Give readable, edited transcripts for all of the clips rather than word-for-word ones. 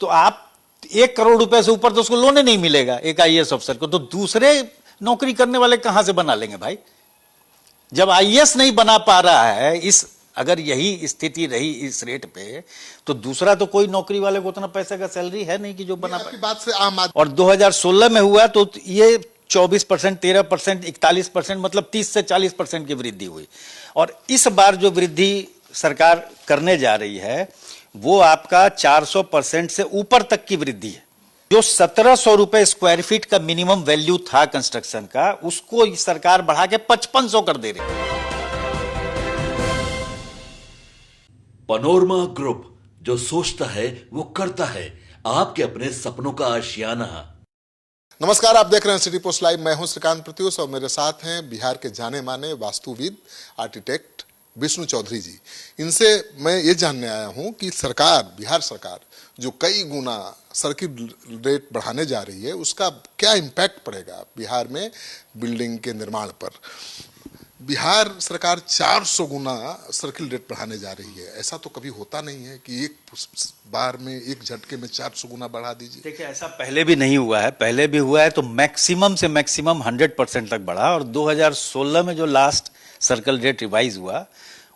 तो आप 1 करोड़ रुपए से ऊपर तो उसको लोन ही नहीं मिलेगा एक आईएएस अफसर को, तो दूसरे नौकरी करने वाले कहां से बना लेंगे भाई? जब आईएएस नहीं बना पा रहा है, इस अगर यही स्थिति रही इस रेट पे, तो दूसरा तो कोई नौकरी वाले को उतना पैसे का सैलरी है नहीं कि जो बना पाए। बात से आम आदमी और 2016 में हुआ तो ये 24%, 13%, 41%, मतलब 30 से 40% की वृद्धि हुई। और इस बार जो वृद्धि सरकार करने जा रही है वो आपका 400% से ऊपर तक की वृद्धि है। जो 1700 रुपए स्क्वायर फीट का मिनिमम वैल्यू था कंस्ट्रक्शन का, उसको सरकार बढ़ा के 5500 कर दे रही है। पनोरमा ग्रुप, जो सोचता है वो करता है, आपके अपने सपनों का आशियाना। नमस्कार, आप देख रहे हैं सिटी पोस्ट लाइव। मैं हूं श्रीकांत प्रत्युष और मेरे साथ हैं बिहार के जाने माने वास्तुविद आर्किटेक्ट विष्णु चौधरी जी। इनसे मैं ये जानने आया हूं कि बिहार सरकार जो कई गुना सर्किट रेट बढ़ाने जा रही है, उसका क्या इम्पैक्ट पड़ेगा बिहार में बिल्डिंग के निर्माण पर। बिहार सरकार 400 गुना सर्किल रेट बढ़ाने जा रही है। ऐसा तो कभी होता नहीं है कि एक बार में एक झटके में 400 गुना बढ़ा दीजिए। देखिए, ऐसा पहले भी नहीं हुआ है। पहले भी हुआ है तो मैक्सिमम से मैक्सिमम 100% तक बढ़ा, और 2016 में जो लास्ट सर्कल रेट रिवाइज हुआ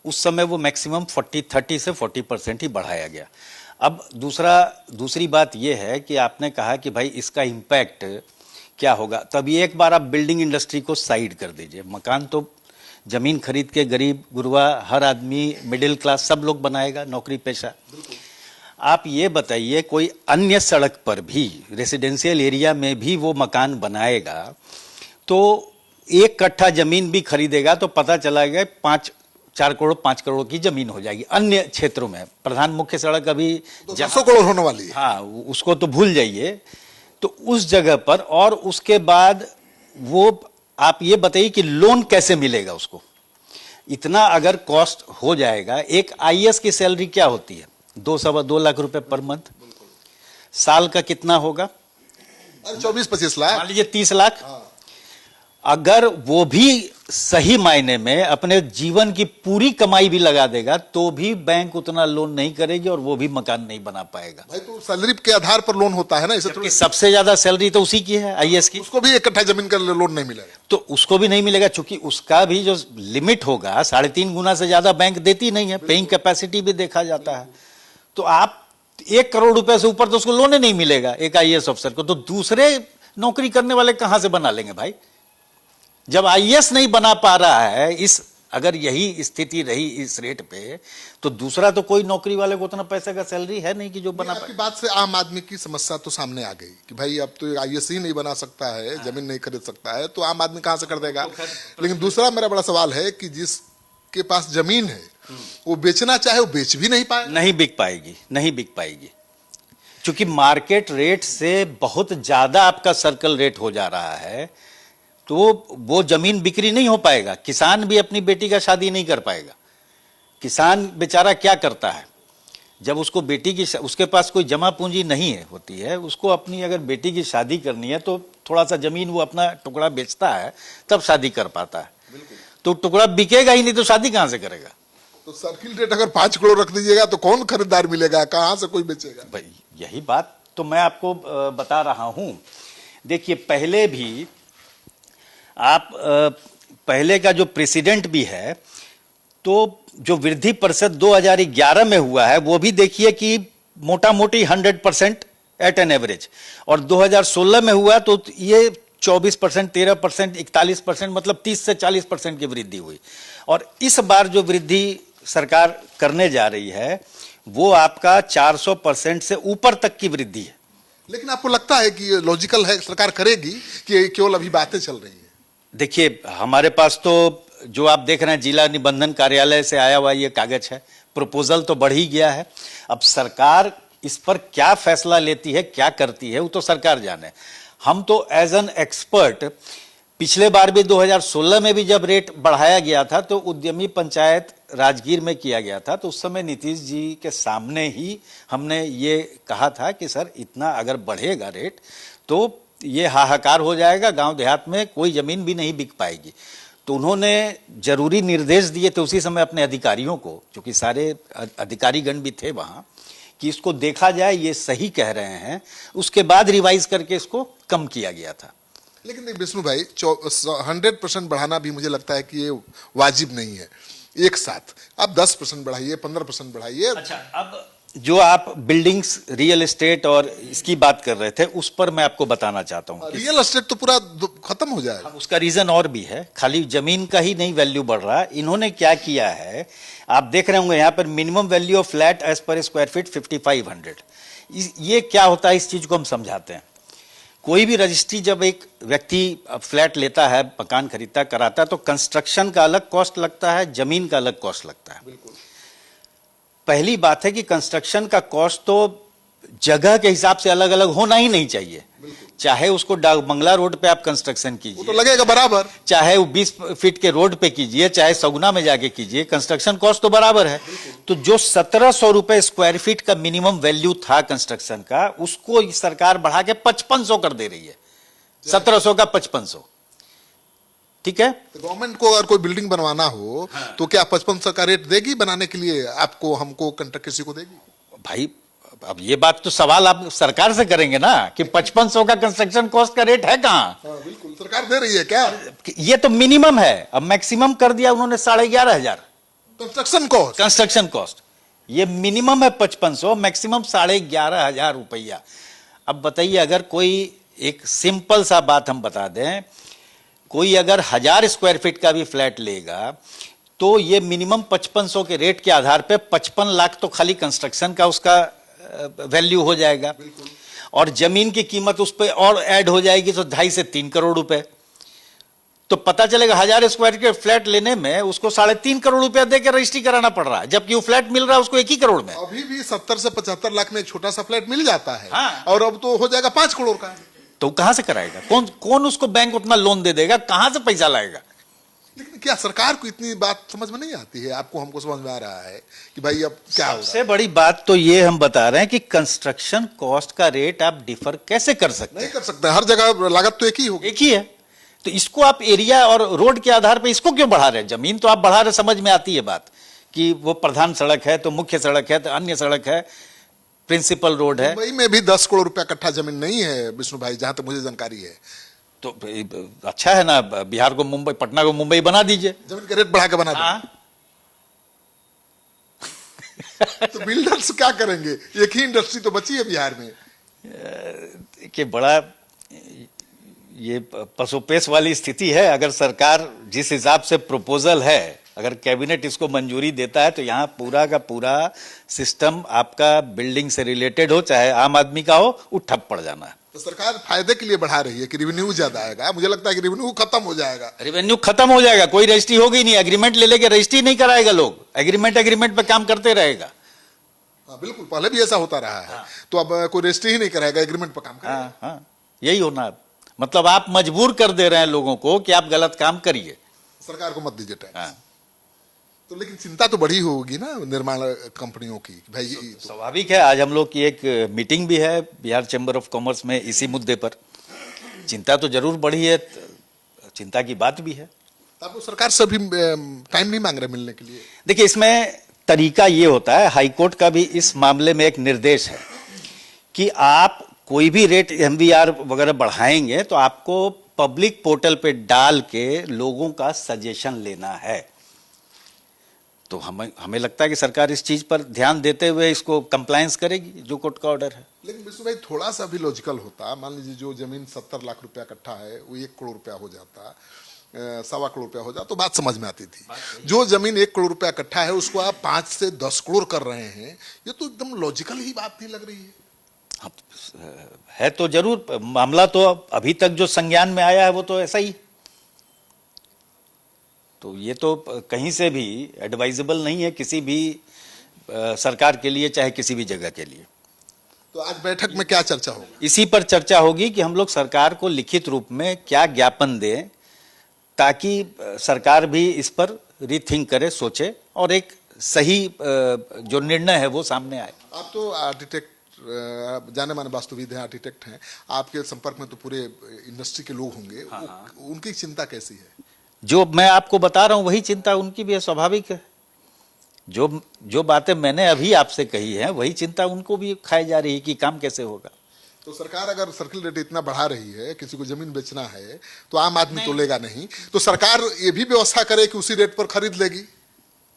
उस समय वो मैक्सिमम 30 से 40% ही बढ़ाया गया। अब दूसरी बात ये है कि आपने कहा कि भाई इसका इम्पैक्ट क्या होगा, तभी एक बार आप बिल्डिंग इंडस्ट्री को साइड कर दीजिए। मकान तो जमीन खरीद के गरीब गुरबा हर आदमी, मिडिल क्लास सब लोग बनाएगा, नौकरी पेशा। आप ये बताइए, कोई अन्य सड़क पर भी रेसिडेंशियल एरिया में भी वो मकान बनाएगा तो 1 कट्ठा जमीन भी खरीदेगा तो पता चला गया 4 करोड़ 5 करोड़ की जमीन हो जाएगी। अन्य क्षेत्रों में प्रधान मुख्य सड़क अभी 200 करोड़ होने वाली है। हाँ, उसको तो भूल जाइए। तो उस जगह पर, और उसके बाद वो आप ये बताइए कि लोन कैसे मिलेगा उसको। इतना अगर कॉस्ट हो जाएगा, एक आईएएस की सैलरी क्या होती है? 2-2.25 लाख रुपए पर मंथ। साल का कितना होगा? 24-25 लाख, मान लीजिए 30 लाख। अगर वो भी सही मायने में अपने जीवन की पूरी कमाई भी लगा देगा तो भी बैंक उतना लोन नहीं करेगी और वो भी मकान नहीं बना पाएगा। भाई तो सैलरी के आधार पर लोन होता है ना, इसे जबकि सबसे ज्यादा सैलरी तो उसी की है, आईएएस की। उसको भी 1 कट्ठा जमीन का लोन नहीं मिलेगा। तो उसको भी नहीं मिलेगा, चूंकि उसका भी जो लिमिट होगा 3.5 गुना से ज्यादा बैंक देती नहीं है। पेइंग कैपेसिटी भी देखा जाता है। तो आप 1 करोड़ रुपए से ऊपर तो उसको लोन ही नहीं मिलेगा एक आईएएस अफसर को, तो दूसरे नौकरी करने वाले कहां से बना लेंगे भाई? जब आईएएस नहीं बना पा रहा है, अगर यही स्थिति रही इस रेट पे, तो दूसरा तो कोई नौकरी वाले को उतना पैसे का सैलरी है नहीं कि जो बना पाए। आपकी बात से आम आदमी की समस्या तो सामने आ गई कि भाई अब तो आईएएस ही नहीं बना सकता है, जमीन नहीं खरीद सकता है, तो आम आदमी कहां से कर देगा। लेकिन दूसरा मेरा बड़ा सवाल है कि जिसके पास जमीन है वो बेचना चाहे वो बेच भी नहीं पाए। नहीं बिक पाएगी, क्योंकि मार्केट रेट से बहुत ज्यादा आपका सर्कल रेट हो जा रहा है, तो वो जमीन बिक्री नहीं हो पाएगा। किसान भी अपनी बेटी का शादी नहीं कर पाएगा। किसान बेचारा क्या करता है, जब उसको उसके पास कोई जमा पूंजी नहीं है होती है, उसको अपनी अगर बेटी की शादी करनी है तो थोड़ा सा जमीन वो अपना टुकड़ा बेचता है, तब शादी कर पाता है। तो टुकड़ा बिकेगा ही नहीं तो शादी कहां से करेगा? तो सर्किल रेट अगर 5 करोड़ रख दीजिएगा तो कौन खरीदार मिलेगा, कहां से कोई बेचेगा? भाई यही बात तो मैं आपको बता रहा हूं। देखिए, पहले भी पहले का जो प्रेसिडेंट भी है, तो जो वृद्धि प्रतिशत 2011 में हुआ है वो भी देखिए कि मोटा मोटी 100% एट एन एवरेज, और 2016 में हुआ तो ये 24%, 13%, 41%, मतलब 30 से 40% की वृद्धि हुई। और इस बार जो वृद्धि सरकार करने जा रही है वो आपका 400% से ऊपर तक की वृद्धि है। लेकिन आपको लगता है कि लॉजिकल है, सरकार करेगी, कि केवल अभी बातें चल रही हैं? देखिए, हमारे पास तो जो आप देख रहे हैं जिला निबंधन कार्यालय से आया हुआ ये कागज है, प्रपोजल तो बढ़ ही गया है। अब सरकार इस पर क्या फैसला लेती है, क्या करती है, वो तो सरकार जाने। हम तो एज एन एक्सपर्ट, पिछले बार भी 2016 में भी जब रेट बढ़ाया गया था तो उद्यमी पंचायत राजगीर में किया गया था, तो उस समय नीतीश जी के सामने ही हमने ये कहा था कि सर इतना अगर बढ़ेगा रेट तो ये हाहाकार हो जाएगा, गांव देहात में कोई जमीन भी नहीं बिक पाएगी। तो उन्होंने जरूरी निर्देश दिए थे उसी समय अपने अधिकारियों को, क्योंकि सारे अधिकारीगण भी थे वहां, है कि इसको देखा जाए ये सही कह रहे हैं, उसके बाद रिवाइज करके इसको कम किया गया था। लेकिन नहीं विष्णु भाई, 100% बढ़ाना भी मुझे लगता है कि ये वाजिब नहीं है। एक साथ आप 10% बढ़ाइए, 15% बढ़ाइए। अच्छा, अब जो आप बिल्डिंग्स, रियल एस्टेट और इसकी बात कर रहे थे, उस पर मैं आपको बताना चाहता हूँ। रियल एस्टेट तो पूरा खत्म हो जाएगा। उसका रीजन और भी है, खाली जमीन का ही नहीं वैल्यू बढ़ रहा। इन्होंने क्या किया है, आप देख रहे होंगे यहाँ पर minimum value of flat as per square feet 5500। ये क्या होता है, इस चीज को हम समझाते हैं। कोई भी रजिस्ट्री जब एक व्यक्ति फ्लैट लेता है, मकान खरीदता कराता है, तो कंस्ट्रक्शन का अलग कॉस्ट लगता है, जमीन का अलग कॉस्ट लगता है। बिल्कुल। पहली बात है कि कंस्ट्रक्शन का कॉस्ट तो जगह के हिसाब से अलग अलग होना ही नहीं चाहिए। चाहे उसको बंगला रोड पे आप कंस्ट्रक्शन वो तो कीजिए, लगेगा बराबर। चाहे वो 20 फीट के रोड पे कीजिए, चाहे सगुना में जाके कीजिए, कंस्ट्रक्शन कॉस्ट तो बराबर है। तो जो 1700 रुपए स्क्वायर फीट का मिनिमम वैल्यू था कंस्ट्रक्शन का, उसको सरकार बढ़ा के 5500 कर दे रही है। 1700 का 5500, ठीक है। तो गवर्नमेंट को अगर कोई बिल्डिंग बनवाना हो तो क्या 5500 का रेट देगी बनाने के लिए? आपको, हमको, कंट्रैक्ट किसी को देगी? भाई अब ये बात तो सवाल आप सरकार से करेंगे ना कि 5500 का कंस्ट्रक्शन कॉस्ट का रेट है कहां? हाँ, बिल्कुल। सरकार दे रही है क्या? ये तो मिनिमम है, अब मैक्सिमम कर दिया उन्होंने 11,500 कंस्ट्रक्शन कॉस्ट। Construction cost. ये मिनिमम है 5500, मैक्सिमम 11,500 रुपया। अब बताइए, अगर कोई, एक सिंपल सा बात हम बता दें, कोई अगर 1000 स्क्वायर फीट का भी फ्लैट लेगा तो ये मिनिमम 5500 के रेट के आधार पे 55 लाख तो खाली कंस्ट्रक्शन का उसका वैल्यू हो जाएगा, और जमीन की कीमत उस पर और ऐड हो जाएगी तो 2.5 से 3 करोड़ रुपए। तो पता चलेगा 1000 स्क्वायर के फ्लैट लेने में उसको 3.5 करोड़ रुपया देकर रजिस्ट्री कराना पड़ रहा है, जबकि वो फ्लैट मिल रहा है उसको 1 ही करोड़ में। अभी भी 70 से 75 लाख में एक छोटा सा फ्लैट मिल जाता है। हाँ। और अब तो हो जाएगा 5 करोड़ का। तो कहां से कराएगा? कौन उसको बैंक उतना लोन दे देगा? कहां से पैसा लाएगा? लेकिन क्या सरकार को इतनी बात समझ में नहीं आती है? आपको, हमको समझ में आ रहा है कि भाई अब क्या हो रहा है? सबसे बड़ी बात तो ये हम बता रहे हैं कि कंस्ट्रक्शन कॉस्ट का रेट आप डिफर कैसे कर सकते नहीं हैं? कर सकते, हर जगह लागत तो एक ही होगी। एक ही है, तो इसको आप एरिया और रोड के आधार पे इसको क्यों बढ़ा रहे हैं? जमीन तो आप बढ़ा रहे, समझ में आती है बात कि वो प्रधान सड़क है तो मुख्य सड़क है तो अन्य सड़क है, प्रिंसिपल रोड है। मुंबई में भी 10 करोड़ रुपया कट्ठा जमीन नहीं है विष्णु भाई, जहां तक मुझे जानकारी है। तो अच्छा है ना, बिहार को मुंबई, पटना को मुंबई बना दीजिए। जमीन का रेट बढ़ा के बना दो। हाँ। तो बिल्डर्स क्या करेंगे? एक ही इंडस्ट्री तो बची है बिहार में। कि बड़ा ये पसोपेश वाली स्थिति है। अगर सरकार जिस हिसाब से प्रपोजल है, अगर कैबिनेट इसको मंजूरी देता है, तो यहाँ पूरा का पूरा सिस्टम आपका बिल्डिंग से रिलेटेड हो, चाहे आम आदमी का हो, वो ठप पड़ जाना है। तो सरकार फायदे के लिए बढ़ा रही है कि रेवेन्यू ज्यादा आएगा। मुझे लगता है कि रेवेन्यू खत्म हो जाएगा। रेवेन्यू खत्म हो जाएगा, कोई रजिस्ट्री होगी नहीं, एग्रीमेंट ले लेके रजिस्ट्री नहीं कराएगा, लोग एग्रीमेंट पे काम करते रहेगा। हाँ, बिल्कुल, पहले भी ऐसा होता रहा है। हाँ। तो अब कोई रजिस्ट्री ही नहीं कराएगा, एग्रीमेंट पर काम करेगा। हाँ हाँ, यही होना है। मतलब आप मजबूर कर दे रहे हैं लोगों को कि आप गलत काम करिए। सरकार को मत दीजिए टैक्स। हाँ। तो लेकिन चिंता तो बड़ी होगी ना निर्माण कंपनियों की, भाई तो स्वाभाविक है। आज हम लोग की एक मीटिंग भी है बिहार चैम्बर ऑफ कॉमर्स में इसी मुद्दे पर। चिंता तो जरूर बढ़ी है, चिंता की बात भी है। आपको सरकार से भी टाइम नहीं मांग रहे मिलने के लिए? देखिए, इसमें तरीका ये होता है, हाईकोर्ट का भी इस मामले में एक निर्देश है कि आप कोई भी रेट एमवीआर वगैरह बढ़ाएंगे तो आपको पब्लिक पोर्टल पे डाल के लोगों का सजेशन लेना है। तो हमें लगता है कि सरकार इस चीज पर ध्यान देते हुए इसको कंप्लायंस करेगी, जो कोर्ट का ऑर्डर है। लेकिन विष्णु भाई, थोड़ा सा भी लॉजिकल होता। मान लीजिए जो जमीन 70 लाख रुपया कट्ठा है वो 1 करोड़ रुपया हो जाता, 1.25 करोड़ रुपया हो जाता, तो बात समझ में आती थी। जो जमीन 1 करोड़ रुपया कट्ठा है उसको आप 5 से 10 करोड़ कर रहे हैं, ये तो एकदम लॉजिकल ही बात नहीं लग रही है। है तो जरूर, मामला तो अभी तक जो संज्ञान में आया है वो तो ऐसा ही। तो ये तो कहीं से भी एडवाइजेबल नहीं है किसी भी सरकार के लिए, चाहे किसी भी जगह के लिए। तो आज बैठक में क्या चर्चा होगी? इसी पर चर्चा होगी कि हम लोग सरकार को लिखित रूप में क्या ज्ञापन दें, ताकि सरकार भी इस पर रीथिंक करे, सोचे और एक सही जो निर्णय है वो सामने आए। आप तो आर्किटेक्ट, जाने माने वास्तुविद हैं, आर्किटेक्ट हैं, आपके संपर्क में तो पूरे इंडस्ट्री के लोग होंगे। हाँ। उनकी चिंता कैसी है? जो मैं आपको बता रहा हूं वही चिंता उनकी भी है, स्वाभाविक है। जो जो बातें मैंने अभी आपसे कही हैं वही चिंता उनको भी खाई जा रही है कि काम कैसे होगा। तो सरकार अगर सर्किल रेट इतना बढ़ा रही है, किसी को जमीन बेचना है तो आम आदमी तो लेगा नहीं, तो सरकार ये भी व्यवस्था करे कि उसी रेट पर खरीद लेगी।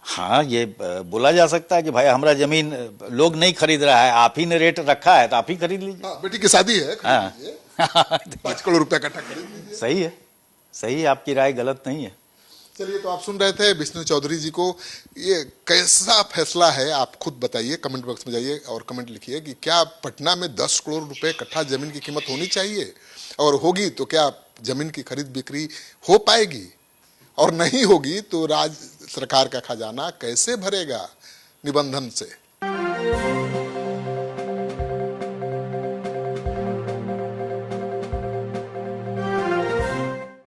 हाँ, ये बोला जा सकता है कि भाई हमारा जमीन लोग नहीं खरीद रहा है, आप ही ने रेट रखा है तो आप ही खरीद लीजिए। हाँ, बेटी की शादी है, हाँ। खरीद लीजिए, 5 करोड़ रुपया इकट्ठा खरीद लीजिए। सही है, सही है, आपकी राय गलत नहीं है। चलिए, तो आप सुन रहे थे विष्णु चौधरी जी को। ये कैसा फैसला है आप खुद बताइए, कमेंट बॉक्स में जाइए और कमेंट लिखिए कि क्या पटना में 10 करोड़ रुपए कट्ठा जमीन की कीमत होनी चाहिए, और होगी तो क्या जमीन की खरीद बिक्री हो पाएगी, और नहीं होगी तो राज्य सरकार का खजाना कैसे भरेगा निबंधन से।